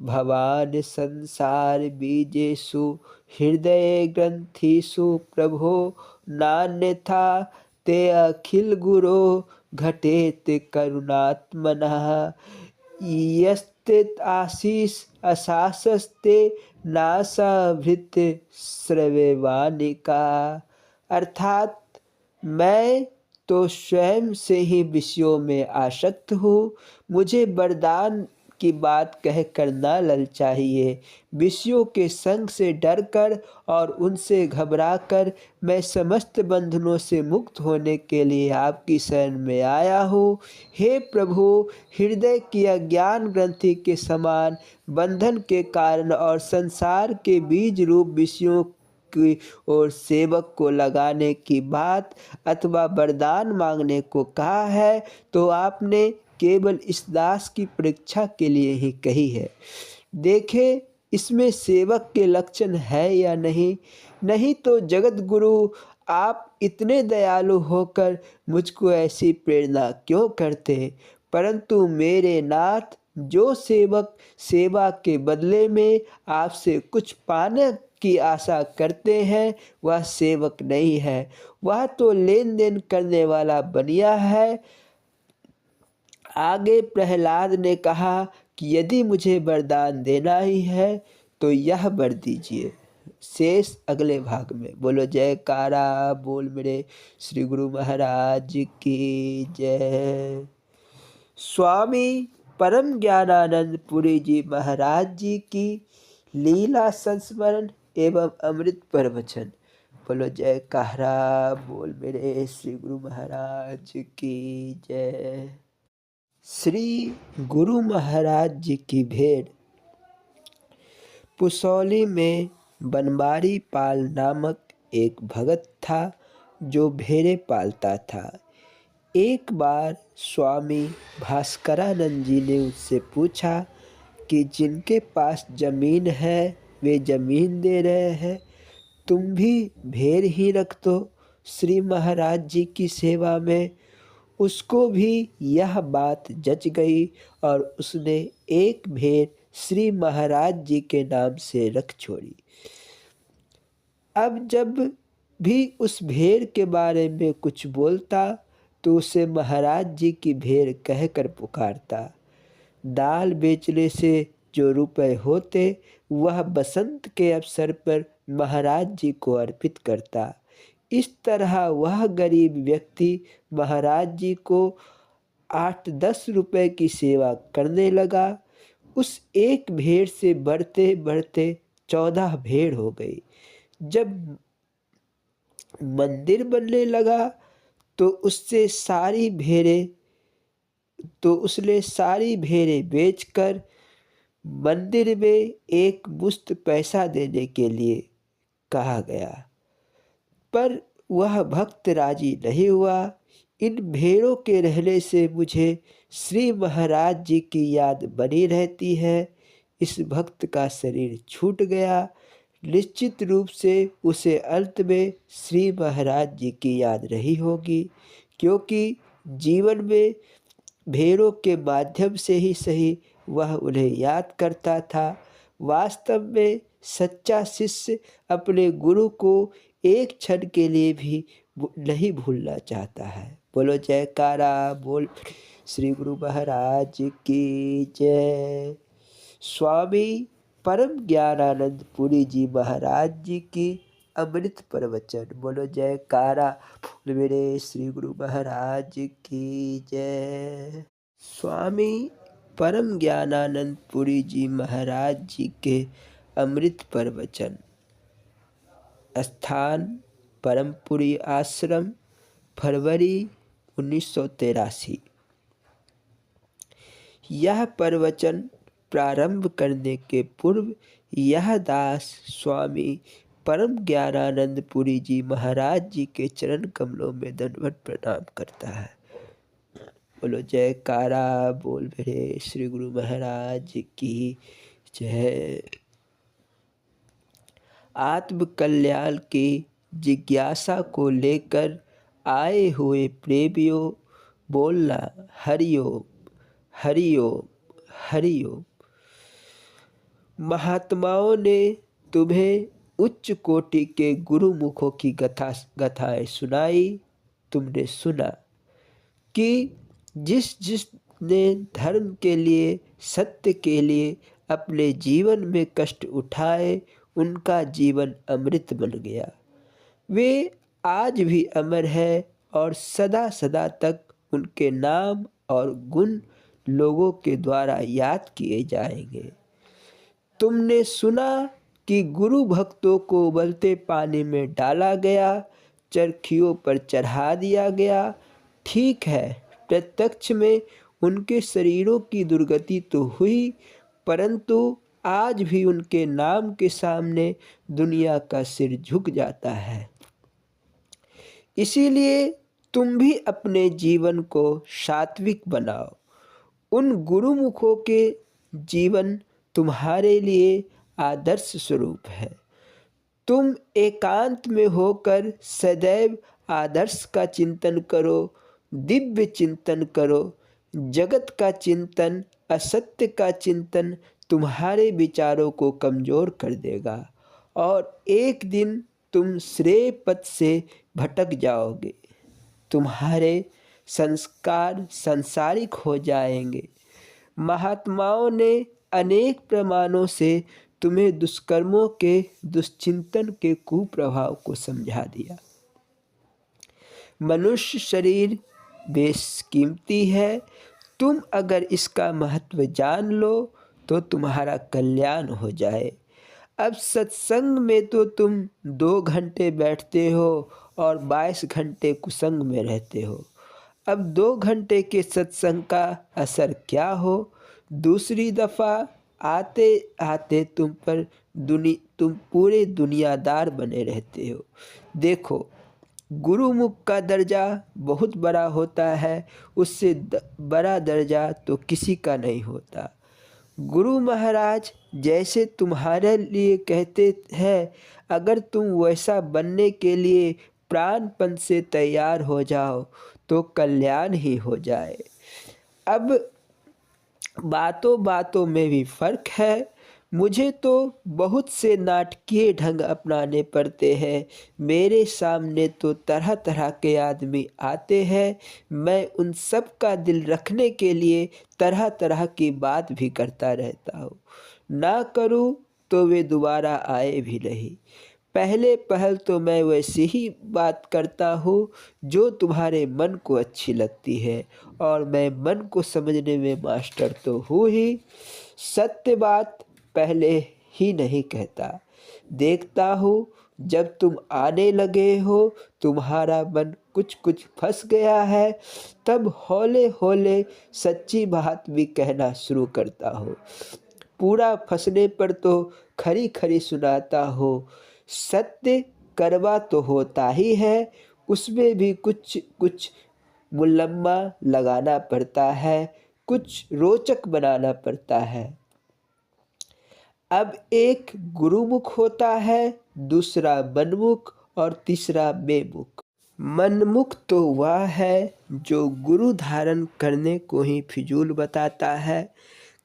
भवान् संसार बीजेषु हृदय ग्रंथिषु प्रभो नान्यथा ते अखिल गुरो घटेत करुणात्मनः यस्ते आशीष अशासस्ते नासा भृत श्रव्यवानिका। अर्थात मैं तो स्वयं से ही विषयों में आसक्त हूँ। मुझे वरदान की बात कहकर न ललचाइए। विषयों के संग से डरकर और उनसे घबराकर मैं समस्त बंधनों से मुक्त होने के लिए आपकी शरण में आया हूँ। हे प्रभु, हृदय की अज्ञान ग्रंथि के समान बंधन के कारण और संसार के बीज रूप विषयों की ओर सेवक को लगाने की बात अथवा वरदान मांगने को कहा है तो आपने केवल इस दास की परीक्षा के लिए ही कही है। देखें इसमें सेवक के लक्षण है या नहीं। नहीं तो जगत गुरु आप इतने दयालु होकर मुझको ऐसी प्रेरणा क्यों करते। परंतु मेरे नाथ, जो सेवक सेवा के बदले में आपसे कुछ पाने की आशा करते हैं वह सेवक नहीं है, वह तो लेन देन करने वाला बनिया है। आगे प्रहलाद ने कहा कि यदि मुझे वरदान देना ही है तो यह वर दीजिए। शेष अगले भाग में। बोलो जयकारा बोल मेरे श्री गुरु महाराज की जय। स्वामी परम ज्ञानानंद पुरी जी महाराज जी की लीला संस्मरण एवं अमृत प्रवचन। बोलो जयकारा बोल मेरे श्री गुरु महाराज की जय। श्री गुरु महाराज जी की भेड़। पुसौली में बनवारी पाल नामक एक भगत था जो भेड़ें पालता था। एक बार स्वामी भास्करानंद जी ने उससे पूछा कि जिनके पास जमीन है वे जमीन दे रहे हैं, तुम भी भेड़ ही रख दो श्री महाराज जी की सेवा में। उसको भी यह बात जच गई और उसने एक भेड़ श्री महाराज जी के नाम से रख छोड़ी। अब जब भी उस भेड़ के बारे में कुछ बोलता तो उसे महाराज जी की भेड़ कहकर पुकारता। दाल बेचने से जो रुपए होते वह बसंत के अवसर पर महाराज जी को अर्पित करता। इस तरह वह गरीब व्यक्ति महाराज जी को 8-10 रुपए की सेवा करने लगा। उस एक भेड़ से बढ़ते बढ़ते 14 भेड़ हो गई। जब मंदिर बनने लगा तो उसने सारी भेड़ें बेचकर मंदिर में एक मुश्त पैसा देने के लिए कहा गया, पर वह भक्त राजी नहीं हुआ। इन भेड़ों के रहने से मुझे श्री महाराज जी की याद बनी रहती है। इस भक्त का शरीर छूट गया। निश्चित रूप से उसे अंत में श्री महाराज जी की याद रही होगी, क्योंकि जीवन में भेड़ों के माध्यम से ही सही वह उन्हें याद करता था। वास्तव में सच्चा शिष्य अपने गुरु को एक क्षण के लिए भी नहीं भूलना चाहता है। बोलो जयकारा बोल श्री गुरु महाराज की जय। स्वामी परम ज्ञानानंद पुरी जी महाराज जी की अमृत प्रवचन। बोलो जयकारा बोल मेरे श्री गुरु महाराज की जय। स्वामी परम ज्ञानानंद पुरी जी महाराज जी के अमृत प्रवचन। स्थान परमपुरी आश्रम, फरवरी 1983। यह प्रवचन प्रारंभ करने के पूर्व यह दास स्वामी परम ज्ञानानंद पुरी जी महाराज जी के चरण कमलों में दंडवत प्रणाम करता है। बोलो जयकारा बोल मेरे श्री गुरु महाराज की जय। आत्म कल्याण की जिज्ञासा को लेकर आए हुए प्रेमियों, बोलना हरिओम हरिओम हरिओम। महात्माओं ने तुम्हें उच्च कोटि के गुरुमुखों की गाथाएं सुनाई। तुमने सुना कि जिसने धर्म के लिए, सत्य के लिए अपने जीवन में कष्ट उठाए, उनका जीवन अमृत बन गया। वे आज भी अमर है और सदा सदा तक उनके नाम और गुण लोगों के द्वारा याद किए जाएंगे। तुमने सुना कि गुरु भक्तों को उबलते पानी में डाला गया, चरखियों पर चढ़ा दिया गया। ठीक है, प्रत्यक्ष में उनके शरीरों की दुर्गति तो हुई, परंतु आज भी उनके नाम के सामने दुनिया का सिर झुक जाता है। इसीलिए तुम भी अपने जीवन को सात्विक बनाओ। उन गुरुमुखों के जीवन तुम्हारे लिए आदर्श स्वरूप है। तुम एकांत में होकर सदैव आदर्श का चिंतन करो, दिव्य चिंतन करो। जगत का चिंतन, असत्य का चिंतन तुम्हारे विचारों को कमज़ोर कर देगा और एक दिन तुम श्रेय पथ से भटक जाओगे। तुम्हारे संस्कार सांसारिक हो जाएंगे। महात्माओं ने अनेक प्रमाणों से तुम्हें दुष्कर्मों के, दुश्चिंतन के कुप्रभाव को समझा दिया। मनुष्य शरीर बेशकीमती है। तुम अगर इसका महत्व जान लो तो तुम्हारा कल्याण हो जाए। अब सत्संग में तो तुम 2 घंटे बैठते हो और 22 घंटे कुसंग में रहते हो। अब 2 घंटे के सत्संग का असर क्या हो? दूसरी दफ़ा आते आते तुम पूरे दुनियादार बने रहते हो। देखो, गुरुमुख का दर्जा बहुत बड़ा होता है, उससे बड़ा दर्जा तो किसी का नहीं होता। गुरु महाराज जैसे तुम्हारे लिए कहते हैं, अगर तुम वैसा बनने के लिए प्राणपण से तैयार हो जाओ तो कल्याण ही हो जाए। अब बातों बातों में भी फर्क है। मुझे तो बहुत से नाटकीय ढंग अपनाने पड़ते हैं। मेरे सामने तो तरह तरह के आदमी आते हैं। मैं उन सब का दिल रखने के लिए तरह तरह की बात भी करता रहता हूँ। ना करूँ तो वे दोबारा आए भी नहीं। पहले पहल तो मैं वैसी ही बात करता हूँ जो तुम्हारे मन को अच्छी लगती है, और मैं मन को समझने में मास्टर तो हूँ ही। सत्य बात पहले ही नहीं कहता। देखता हूँ जब तुम आने लगे हो, तुम्हारा मन कुछ कुछ फंस गया है, तब हौले हौले सच्ची बात भी कहना शुरू करता हूँ। पूरा फंसने पर तो खरी खरी सुनाता हो। सत्य कड़वा तो होता ही है, उसमें भी कुछ कुछ मुलम्मा लगाना पड़ता है, कुछ रोचक बनाना पड़ता है। अब एक गुरुमुख होता है, दूसरा मनमुख और तीसरा बेमुख। मनमुख तो वह है जो गुरु धारण करने को ही फिजूल बताता है।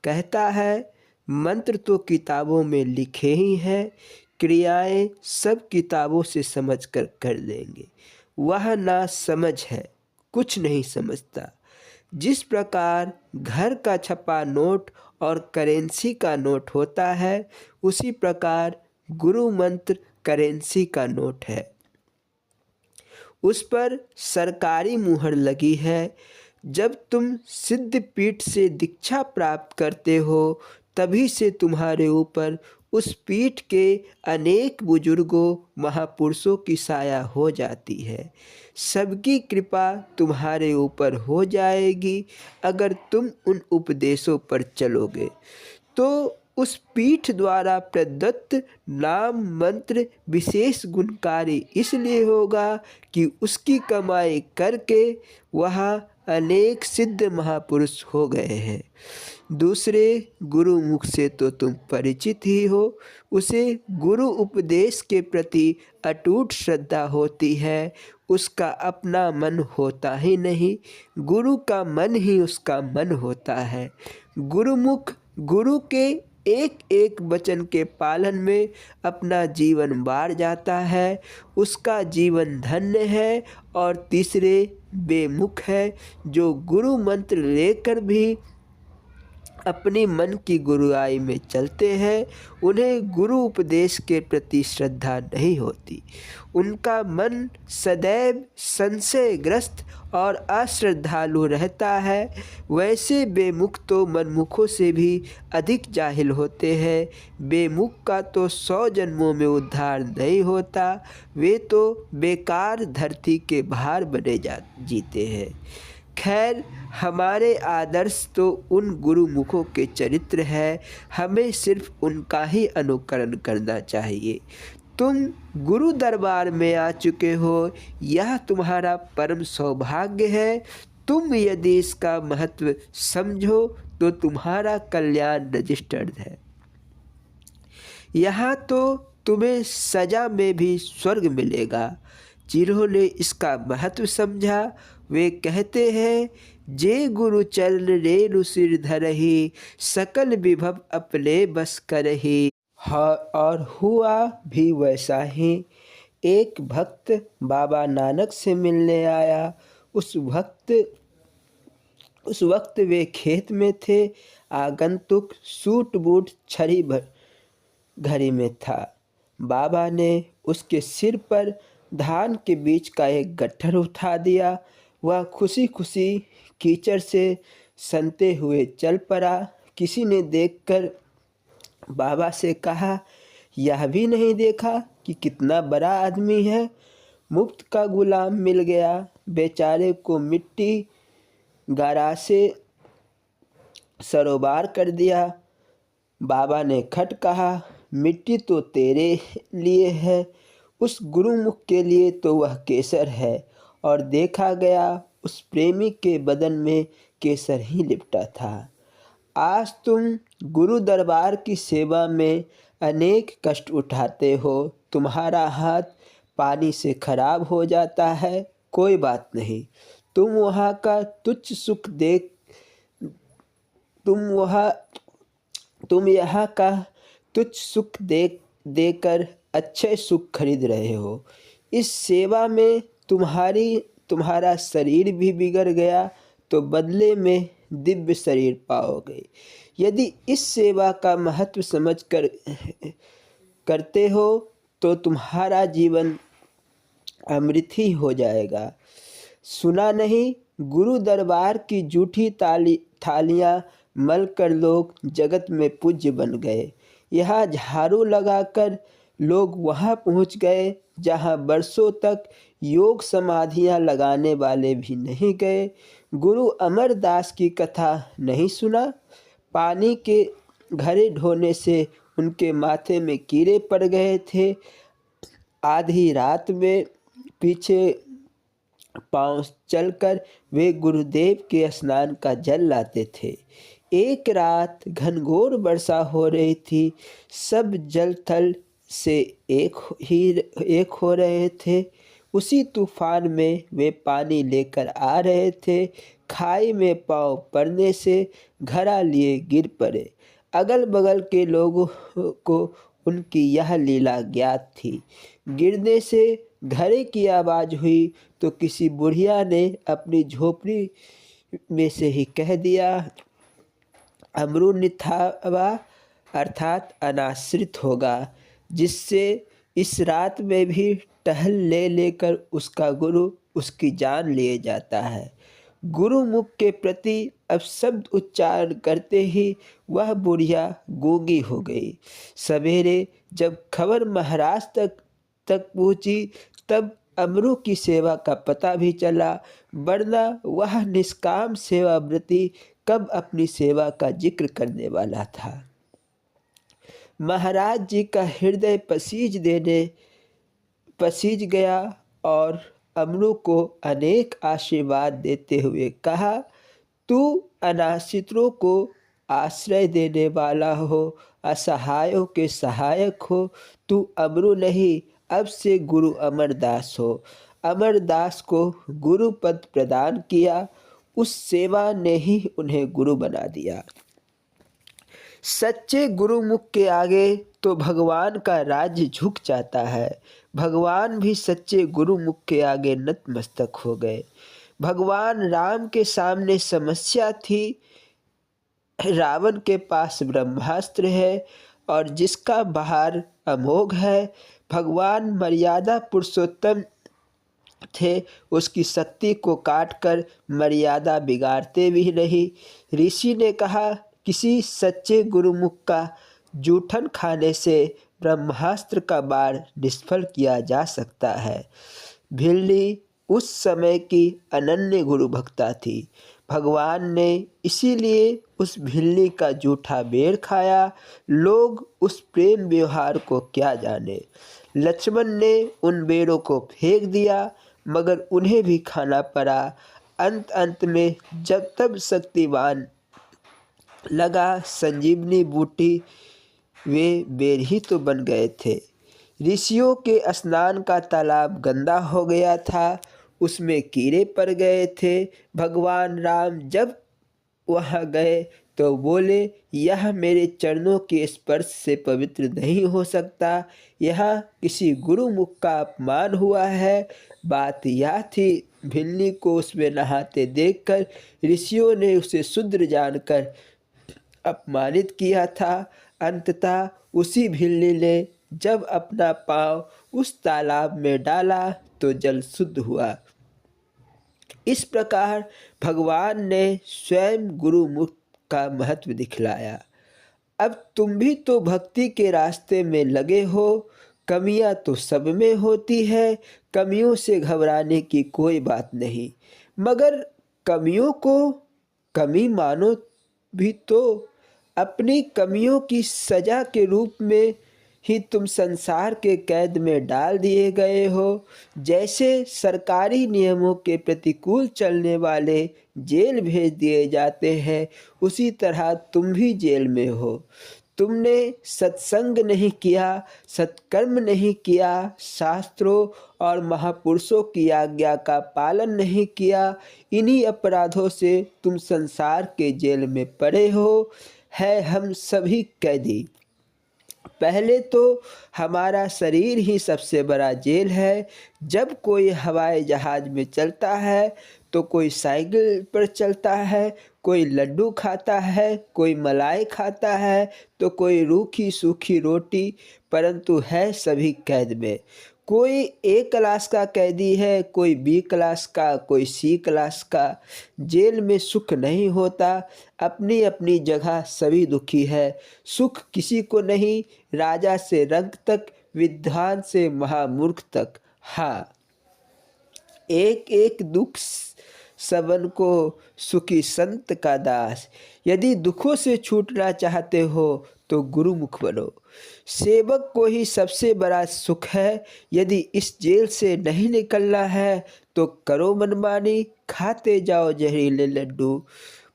कहता है मंत्र तो किताबों में लिखे ही हैं, क्रियाएं सब किताबों से समझकर कर देंगे। वह ना समझ है, कुछ नहीं समझता। जिस प्रकार घर का छपा नोट और करेंसी का नोट होता है, उसी प्रकार गुरु मंत्र करेंसी का नोट है। उस पर सरकारी मुहर लगी है। जब तुम सिद्ध पीठ से दीक्षा प्राप्त करते हो, तभी से तुम्हारे ऊपर उस पीठ के अनेक बुजुर्गों महापुरुषों की साया हो जाती है। सबकी कृपा तुम्हारे ऊपर हो जाएगी अगर तुम उन उपदेशों पर चलोगे। तो उस पीठ द्वारा प्रदत्त नाम मंत्र विशेष गुणकारी इसलिए होगा कि उसकी कमाई करके वहाँ अनेक सिद्ध महापुरुष हो गए हैं। दूसरे गुरुमुख से तो तुम परिचित ही हो। उसे गुरु उपदेश के प्रति अटूट श्रद्धा होती है। उसका अपना मन होता ही नहीं, गुरु का मन ही उसका मन होता है। गुरुमुख गुरु के एक एक वचन के पालन में अपना जीवन बार जाता है, उसका जीवन धन्य है। और तीसरे बेमुख है, जो गुरु मंत्र लेकर भी अपनी मन की गुरुआई में चलते हैं, उन्हें गुरु उपदेश के प्रति श्रद्धा नहीं होती। उनका मन सदैव संशयग्रस्त और अश्रद्धालु रहता है। वैसे बेमुख तो मनमुखों से भी अधिक जाहिल होते हैं। बेमुख का तो 100 जन्मों में उद्धार नहीं होता, वे तो बेकार धरती के भार बने जीते हैं। खैर, हमारे आदर्श तो उन गुरुमुखों के चरित्र है, हमें सिर्फ उनका ही अनुकरण करना चाहिए। तुम गुरु दरबार में आ चुके हो, यह तुम्हारा परम सौभाग्य है। तुम यदि इसका महत्व समझो तो तुम्हारा कल्याण रजिस्टर्ड है। यहाँ तो तुम्हें सजा में भी स्वर्ग मिलेगा। जिन्होंने इसका महत्व समझा वे कहते हैं, जे गुरु चरण रेणु सिर धरहि, सकल विभव अपने बस करहि। और हुआ भी वैसा ही। एक भक्त बाबा नानक से मिलने आया। उस वक्त वे खेत में थे। आगंतुक सूट बूट छड़ी घड़ी में था। बाबा ने उसके सिर पर धान के बीज का एक गट्ठर उठा दिया। वह खुशी खुशी कीचड़ से सनते हुए चल पड़ा। किसी ने देखकर बाबा से कहा, यह भी नहीं देखा कि कितना बड़ा आदमी है, मुफ्त का गुलाम मिल गया। बेचारे को मिट्टी गारा से सरोबार कर दिया। बाबा ने खट कहा, मिट्टी तो तेरे लिए है, उस गुरुमुख के लिए तो वह केसर है। और देखा गया उस प्रेमी के बदन में केसर ही लिपटा था। आज तुम गुरु दरबार की सेवा में अनेक कष्ट उठाते हो। तुम्हारा हाथ पानी से खराब हो जाता है, कोई बात नहीं। तुम वहाँ का तुच्छ सुख देख तुम यहाँ का तुच्छ सुख देकर अच्छे सुख खरीद रहे हो। इस सेवा में तुम्हारा शरीर भी बिगड़ गया तो बदले में दिव्य शरीर पाओगे। यदि इस सेवा का महत्व समझकर करते हो तो तुम्हारा जीवन अमृत ही हो जाएगा। सुना नहीं, गुरु दरबार की जूठी थालियाँ मलकर लोग जगत में पूज्य बन गए। यहाँ झाड़ू लगाकर लोग वहाँ पहुँच गए जहाँ वर्षों तक योग समाधियाँ लगाने वाले भी नहीं गए। गुरु अमरदास की कथा नहीं सुना? पानी के घड़े ढोने से उनके माथे में कीड़े पड़ गए थे। आधी रात में पीछे पांव चलकर वे गुरुदेव के स्नान का जल लाते थे। एक रात घनघोर वर्षा हो रही थी। सब जल थल से एक हो रहे थे। उसी तूफान में वे पानी लेकर आ रहे थे। खाई में पाँव पड़ने से घड़ा लिए गिर पड़े। अगल बगल के लोगों को उनकी यह लीला ज्ञात थी। गिरने से घड़े की आवाज़ हुई तो किसी बुढ़िया ने अपनी झोपड़ी में से ही कह दिया, अमृनिथावा अर्थात अनाश्रित होगा, जिससे इस रात में भी टहल ले लेकर उसका गुरु उसकी जान लिए जाता है। गुरुमुख के प्रति अपशब्द उच्चारण करते ही वह बुढ़िया गूंगी हो गई। सवेरे जब खबर महाराज तक पहुंची तब अमरू की सेवा का पता भी चला, वरना वह निष्काम सेवाव्रती कब अपनी सेवा का जिक्र करने वाला था। महाराज जी का हृदय पसीज गया और अमरू को अनेक आशीर्वाद देते हुए कहा, तू अनाश्रितों को आश्रय देने वाला हो, असहायों के सहायक हो। तू अमरू नहीं, अब से गुरु अमरदास हो। अमरदास को गुरु पद प्रदान किया। उस सेवा ने ही उन्हें गुरु बना दिया। सच्चे गुरुमुख के आगे तो भगवान का राज्य झुक जाता है। भगवान भी सच्चे गुरुमुख के आगे नतमस्तक हो गए। भगवान राम के सामने समस्या थी। रावण के पास ब्रह्मास्त्र है और जिसका बहार अमोघ है। भगवान मर्यादा पुरुषोत्तम थे, उसकी शक्ति को काटकर मर्यादा बिगाड़ते भी नहीं। ऋषि ने कहा, किसी सच्चे गुरुमुख का जूठन खाने से ब्रह्मास्त्र का बाण निष्फल किया जा सकता है। भिल्ली उस समय की अनन्य गुरु भक्ता थी। भगवान ने इसीलिए उस भिल्ली का जूठा बेर खाया। लोग उस प्रेम व्यवहार को क्या जाने। लक्ष्मण ने उन बेरों को फेंक दिया, मगर उन्हें भी खाना पड़ा। अंत में जब तब शक्तिवान लगा संजीवनी बूटी, वे बेर ही तो बन गए थे। ऋषियों के स्नान का तालाब गंदा हो गया था, उसमें कीड़े पड़ गए थे। भगवान राम जब वहाँ गए तो बोले, यह मेरे चरणों के स्पर्श से पवित्र नहीं हो सकता, यहाँ किसी गुरुमुख का अपमान हुआ है। बात यह थी, भिल्ली को उसमें नहाते देखकर ऋषियों ने उसे शूद्र जानकर अपमानित किया था। अंततः उसी भिल्ली ने जब अपना पांव उस तालाब में डाला तो जल शुद्ध हुआ। इस प्रकार भगवान ने स्वयं गुरुमुख का महत्व दिखलाया। अब तुम भी तो भक्ति के रास्ते में लगे हो। कमियां तो सब में होती है, कमियों से घबराने की कोई बात नहीं, मगर कमियों को कमी मानो भी तो। अपनी कमियों की सजा के रूप में ही तुम संसार के कैद में डाल दिए गए हो। जैसे सरकारी नियमों के प्रतिकूल चलने वाले जेल भेज दिए जाते हैं, उसी तरह तुम भी जेल में हो। तुमने सत्संग नहीं किया, सत्कर्म नहीं किया, शास्त्रों और महापुरुषों की आज्ञा का पालन नहीं किया। इन्हीं अपराधों से तुम संसार के जेल में पड़े हो। है हम सभी कैदी। पहले तो हमारा शरीर ही सबसे बड़ा जेल है। जब कोई हवाई जहाज में चलता है तो कोई साइकिल पर चलता है, कोई लड्डू खाता है, कोई मलाई खाता है, तो कोई रूखी सूखी रोटी, परंतु है सभी कैद में। कोई ए क्लास का कैदी है, कोई बी क्लास का, कोई सी क्लास का। जेल में सुख नहीं होता। अपनी अपनी जगह सभी दुखी है। सुख किसी को नहीं, राजा से रंक तक, विद्वान से महामूर्ख तक। हाँ, एक एक दुख सबन को सुखी संत का दास। यदि दुखों से छूटना चाहते हो तो गुरुमुख बनो। सेवक को ही सबसे बड़ा सुख है। यदि इस जेल से नहीं निकलना है तो करो मनमानी, खाते जाओ जहरीले लड्डू।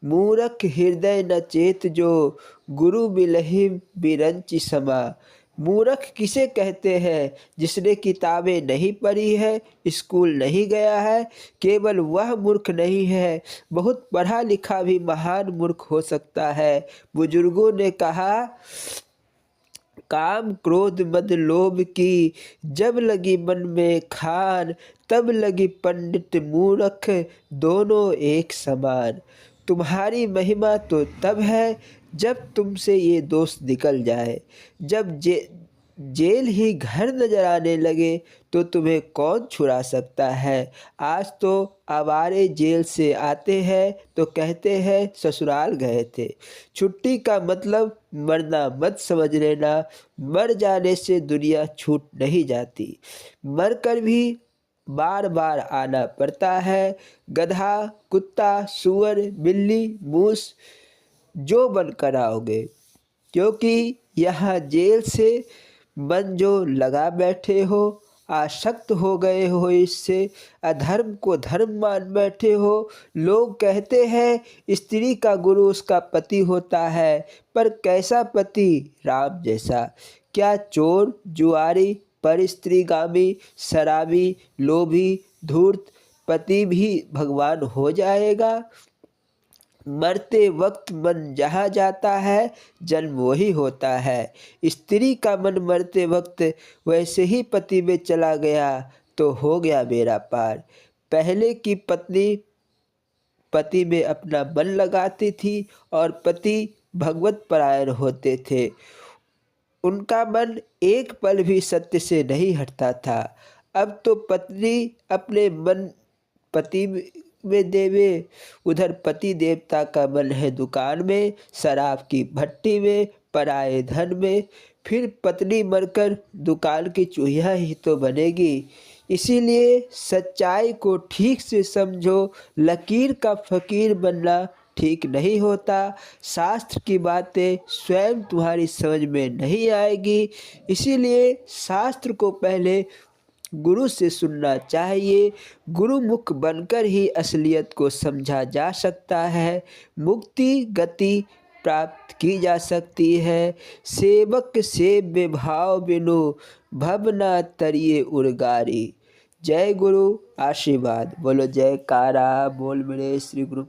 मूरख हृदय न चेत जो, गुरु बिलहि बिरंचि समा। मूर्ख किसे कहते हैं? जिसने किताबें नहीं पढ़ी है, स्कूल नहीं गया है। केवल वह मूर्ख नहीं है, बहुत पढ़ा लिखा भी महान मूर्ख हो सकता है। बुजुर्गों ने कहा, काम क्रोध मद लोभ की, जब लगी मन में खान, तब लगी पंडित मूर्ख, दोनों एक समान। तुम्हारी महिमा तो तब है जब तुमसे ये दोष निकल जाए। जब जेल ही घर नजर आने लगे तो तुम्हें कौन छुड़ा सकता है। आज तो आवारे जेल से आते हैं तो कहते हैं ससुराल गए थे। छुट्टी का मतलब मरना मत समझ लेना। मर जाने से दुनिया छूट नहीं जाती, मरकर भी बार बार आना पड़ता है। गधा, कुत्ता, सुअर, बिल्ली, मूस जो बनकर आओगे, क्योंकि यहाँ जेल से मन जो लगा बैठे हो, आसक्त हो गए हो इससे, अधर्म को धर्म मान बैठे हो। लोग कहते हैं स्त्री का गुरु उसका पति होता है, पर कैसा पति? राम जैसा। क्या चोर, जुआरी, परस्त्रीगामी, शराबी, लोभी, धूर्त पति भी भगवान हो जाएगा? मरते वक्त मन जहाँ जाता है जन्म वही होता है। स्त्री का मन मरते वक्त वैसे ही पति में चला गया तो हो गया बेड़ा पार। पहले की पत्नी पति में अपना मन लगाती थी और पति भगवत परायण होते थे। उनका मन एक पल भी सत्य से नहीं हटता था। अब तो पत्नी अपने मन पति में देवे, उधर पति देवता का मन है दुकान में, शराब की भट्टी में, पराए धन में। फिर पत्नी मरकर दुकान की चूहिया ही तो बनेगी। इसीलिए सच्चाई को ठीक से समझो। लकीर का फकीर बनना ठीक नहीं होता। शास्त्र की बातें स्वयं तुम्हारी समझ में नहीं आएगी, इसीलिए शास्त्र को पहले गुरु से सुनना चाहिए। गुरुमुख बनकर ही असलियत को समझा जा सकता है, मुक्ति गति प्राप्त की जा सकती है। सेवक सेव्य भाव बिनु भवना तरिए उर्गारी। जय गुरु आशीर्वाद। बोलो जयकारा बोल मेरे श्री गुरु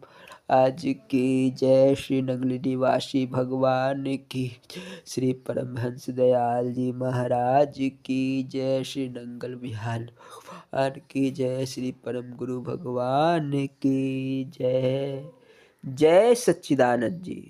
आज की जय। श्री नंगली निवासी भगवान की जय। श्री परमहंस दयाल जी महाराज की जय। श्री नंगल बिहार भगवान की जय। श्री परम गुरु भगवान की जय। जय सच्चिदानंद जी।